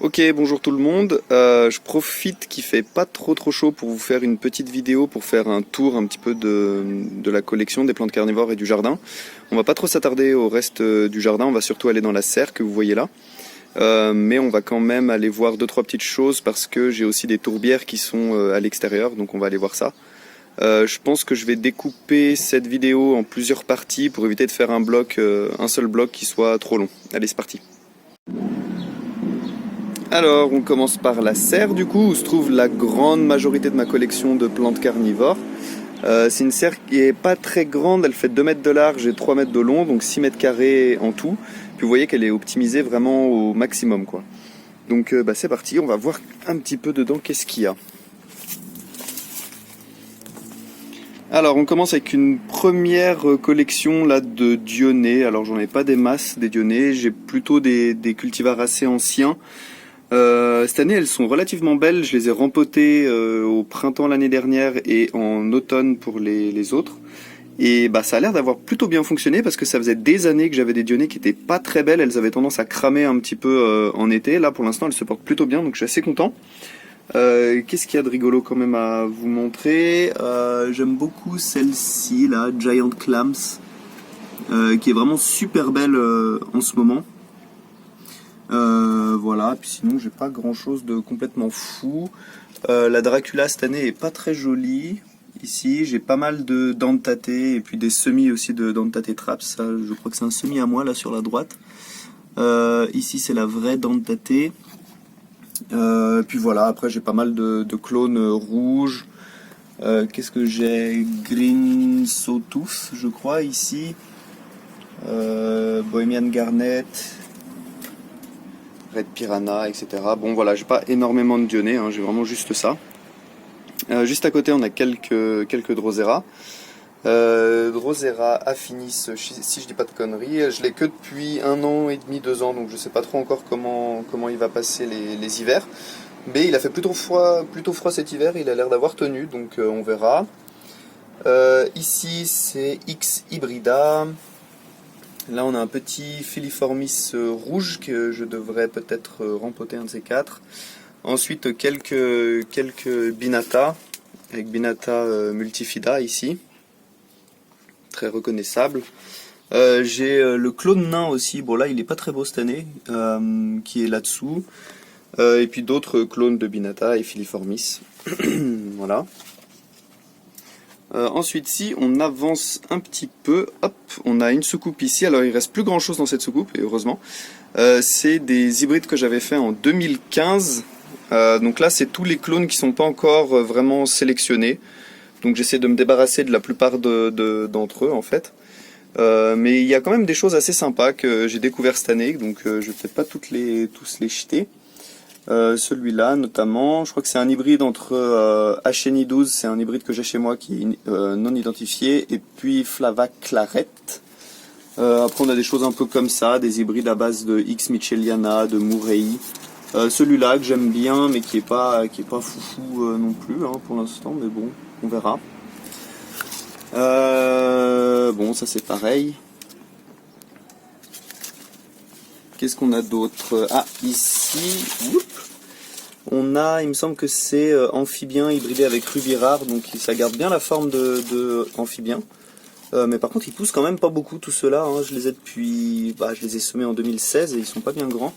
Ok, bonjour tout le monde. Je profite qu'il fait pas trop chaud pour vous faire une petite vidéo pour faire un tour un petit peu de la collection des plantes carnivores et du jardin. On va pas trop s'attarder au reste du jardin, on va surtout aller dans la serre que vous voyez là. Mais on va quand même aller voir deux trois petites choses parce que j'ai aussi des tourbières qui sont à l'extérieur, donc on va aller voir ça. Je pense que je vais découper cette vidéo en plusieurs parties pour éviter de faire un seul bloc qui soit trop long. Allez, c'est parti. Alors, on commence par la serre du coup, où se trouve la grande majorité de ma collection de plantes carnivores. C'est une serre qui est pas très grande, elle fait 2 mètres de large et 3 mètres de long, donc 6 mètres carrés en tout. Puis vous voyez qu'elle est optimisée vraiment au maximum, quoi. Donc c'est parti, on va voir un petit peu dedans qu'est-ce qu'il y a. Alors on commence avec une première collection là de dionnées. Alors j'en ai pas des masses des dionnées, j'ai plutôt des cultivars assez anciens. Cette année elles sont relativement belles, je les ai rempotées au printemps l'année dernière et en automne pour les autres. Et ça a l'air d'avoir plutôt bien fonctionné parce que ça faisait des années que j'avais des dionnées qui étaient pas très belles, elles avaient tendance à cramer un petit peu en été. Là pour l'instant elles se portent plutôt bien, donc je suis assez content. Qu'est-ce qu'il y a de rigolo quand même à vous montrer? J'aime beaucoup celle-ci là, Giant Clams, qui est vraiment super belle en ce moment. Voilà, puis sinon j'ai pas grand chose de complètement fou. La Dracula cette année est pas très jolie. Ici j'ai pas mal de dentate et puis des semis aussi de dentate traps. Ça, je crois que c'est un semi à moi là sur la droite. Ici c'est la vraie dentate. Puis voilà, après j'ai pas mal de clones rouges. Qu'est-ce que j'ai? Green Sawtooth je crois ici. Bohemian Garnet. Red Piranha, etc. Bon voilà, j'ai pas énormément de dionnées, hein, j'ai vraiment juste ça. Juste à côté on a quelques Drosera. Drosera Affinis, si je dis pas de conneries, je l'ai que depuis 1 an et demi, 2 ans, donc je sais pas trop encore comment il va passer les hivers. Mais il a fait plutôt froid cet hiver, il a l'air d'avoir tenu, donc on verra. Ici c'est X Hybrida. Là on a un petit Filiformis rouge que je devrais peut-être rempoter un de ces 4. Ensuite quelques Binata, avec Binata multifida ici. Très reconnaissable. J'ai le clone nain aussi, bon là il est pas très beau cette année, qui est là-dessous. Et puis d'autres clones de Binata et Filiformis. Voilà. Ensuite, si on avance un petit peu, hop, on a une soucoupe ici. Alors il reste plus grand chose dans cette soucoupe, et heureusement. C'est des hybrides que j'avais fait en 2015. Donc là, c'est tous les clones qui sont pas encore vraiment sélectionnés. Donc j'essaie de me débarrasser de la plupart d'entre eux en fait. Mais il y a quand même des choses assez sympas que j'ai découvert cette année, donc je vais peut-être pas tous les jeter. Celui-là notamment, je crois que c'est un hybride entre HNI 12, c'est un hybride que j'ai chez moi qui est non identifié, et puis Flava Claret. Après on a des choses un peu comme ça, des hybrides à base de X Micheliana, de Murray. Celui-là que j'aime bien mais qui est pas foufou non plus hein, pour l'instant, mais bon, on verra. Bon, ça c'est pareil. Qu'est-ce qu'on a d'autre? Ah, ici, on a, il me semble que c'est amphibien hybridé avec rubis rare, donc ça garde bien la forme de amphibien. Mais par contre, ils poussent quand même pas beaucoup tout cela. Hein. Je les ai depuis, je les ai semés en 2016 et ils sont pas bien grands.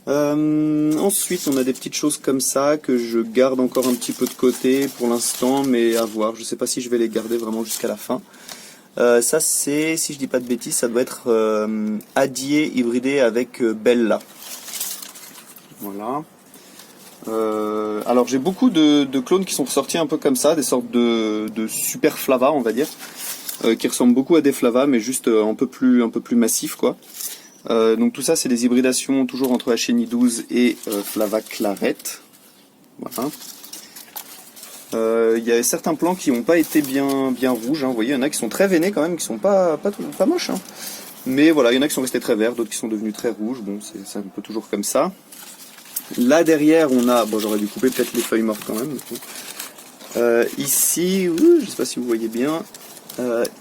Ensuite, on a des petites choses comme ça que je garde encore un petit peu de côté pour l'instant, mais à voir. Je sais pas si je vais les garder vraiment jusqu'à la fin. Ça c'est, si je dis pas de bêtises, ça doit être Adier hybridé avec Bella. Voilà. Alors j'ai beaucoup de clones qui sont ressortis un peu comme ça, des sortes de super flava on va dire, qui ressemblent beaucoup à des flava mais juste un peu plus massifs quoi. Donc tout ça c'est des hybridations toujours entre HNI 12 et Flava Claret. Voilà. Il y a certains plants qui n'ont pas été bien rouges, hein. Vous voyez, il y en a qui sont très veinés quand même, qui sont pas moches. Hein. Mais voilà, il y en a qui sont restés très verts, d'autres qui sont devenus très rouges. Bon, c'est un peu toujours comme ça. Là derrière, on a, bon j'aurais dû couper peut-être les feuilles mortes quand même. Ici, je sais pas si vous voyez bien.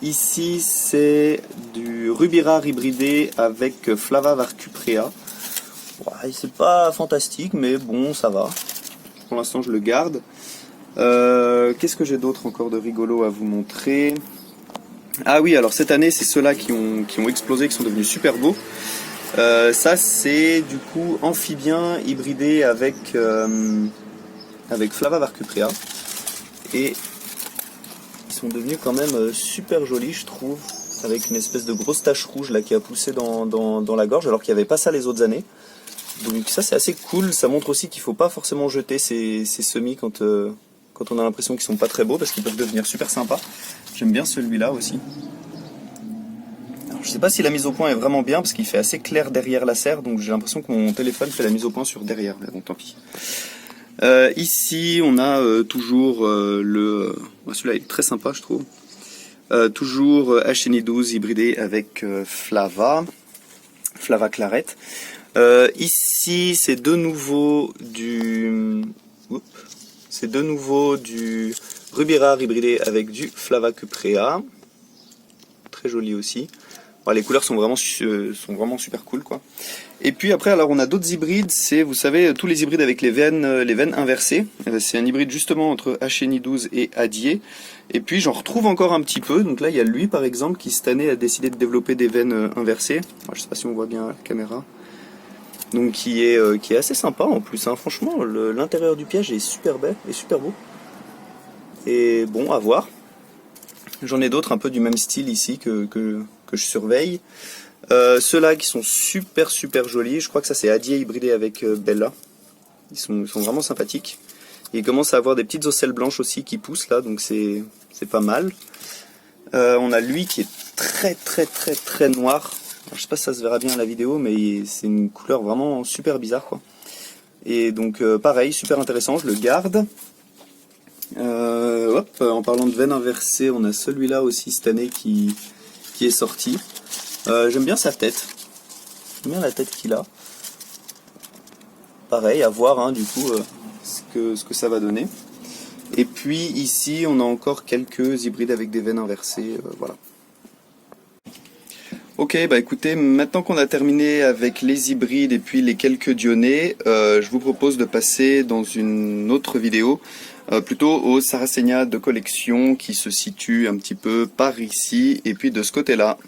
Ici c'est du rubis rare hybridé avec Flava Varcuprea. Ouais, c'est pas fantastique, mais bon, ça va. Pour l'instant, je le garde. Qu'est-ce que j'ai d'autre encore de rigolo à vous montrer? Ah oui, alors cette année, c'est ceux-là qui ont explosé, qui sont devenus super beaux. Ça, c'est du coup amphibien hybridé avec Flava varcuprea. Et ils sont devenus quand même super jolis, je trouve, avec une espèce de grosse tache rouge là qui a poussé dans la gorge, alors qu'il n'y avait pas ça les autres années. Donc ça, c'est assez cool. Ça montre aussi qu'il ne faut pas forcément jeter ces semis quand on a l'impression qu'ils sont pas très beaux, parce qu'ils peuvent devenir super sympas. J'aime bien celui-là aussi. Alors, je sais pas si la mise au point est vraiment bien, parce qu'il fait assez clair derrière la serre, donc j'ai l'impression que mon téléphone fait la mise au point sur derrière, mais bon, tant pis. Ici, on a toujours celui-là est très sympa, je trouve. Toujours HN12 hybridé avec Flava Clarette. Ici, c'est de nouveau du Ruby Rare hybridé avec du Flava cuprea. Très joli aussi. Bon, les couleurs sont vraiment super cool, quoi. Et puis après, alors on a d'autres hybrides, c'est, vous savez, tous les hybrides avec les veines inversées. C'est un hybride justement entre HNI12 et Adier. Et puis j'en retrouve encore un petit peu. Donc là, il y a lui par exemple qui cette année a décidé de développer des veines inversées. Alors, je sais pas si on voit bien à la caméra. Donc qui est assez sympa en plus, hein. Franchement, l'intérieur du piège est super belle et super beau. Et bon, à voir. J'en ai d'autres un peu du même style ici que je surveille. Ceux-là qui sont super jolis, je crois que ça c'est Adier hybridé avec Bella. Ils sont vraiment sympathiques. Et ils commencent à avoir des petites ocelles blanches aussi qui poussent là, donc c'est pas mal. On a lui qui est très noir. Alors, je sais pas si ça se verra bien à la vidéo, mais c'est une couleur vraiment super bizarre, quoi. Et donc pareil, super intéressant, je le garde. En parlant de veine inversée, on a celui-là aussi cette année qui est sorti. J'aime bien sa tête. J'aime bien la tête qu'il a. Pareil, à voir hein, du coup ce que ça va donner. Et puis ici, on a encore quelques hybrides avec des veines inversées. Voilà. Ok, bah écoutez, maintenant qu'on a terminé avec les hybrides et puis les quelques dionnées, je vous propose de passer dans une autre vidéo, plutôt au Sarracenia de collection qui se situe un petit peu par ici et puis de ce côté-là.